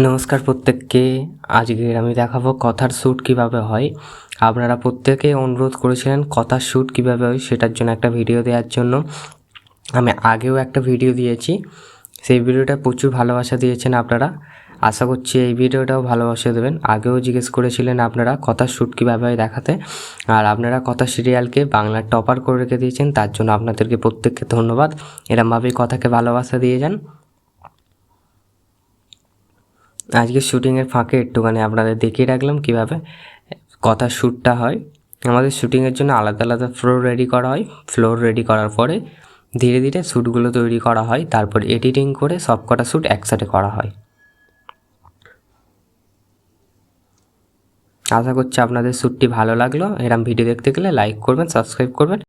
নমস্কার প্রত্যেককে। আজকের আমি দেখাবো কথার শ্যুট কীভাবে হয়। আপনারা প্রত্যেকেই অনুরোধ করেছিলেন কথার শ্যুট কীভাবে হয় সেটার জন্য একটা ভিডিও দেওয়ার জন্য। আমি আগেও একটা ভিডিও দিয়েছি, সেই ভিডিওটা প্রচুর ভালোবাসা দিয়েছেন আপনারা। আশা করছি এই ভিডিওটাও ভালোবাসা দেবেন। আগেও জিজ্ঞেস করেছিলেন আপনারা কথার শ্যুট কীভাবে হয় দেখাতে, আর আপনারা কথা সিরিয়ালকে বাংলার টপার করে রেখে দিয়েছেন, তার জন্য আপনাদেরকে প্রত্যেককে ধন্যবাদ। এরমভাবেই কথাকে ভালোবাসা দিয়ে যান। আজকে শ্যুটিংয়ের ফাঁকে একটুখানি আপনাদের দেখিয়ে রাখলাম কীভাবে কথার শ্যুটটা হয়। আমাদের শ্যুটিংয়ের জন্য আলাদা আলাদা ফ্লোর রেডি করা হয়। ফ্লোর রেডি করার পরে ধীরে ধীরে শ্যুটগুলো তৈরি করা হয়, তারপর এডিটিং করে সব কটা শ্যুট একসাথে করা হয়। আশা করছি আপনাদের শ্যুটটি ভালো লাগলো। এরম ভিডিও দেখতে গেলে লাইক করবেন, সাবস্ক্রাইব করবেন।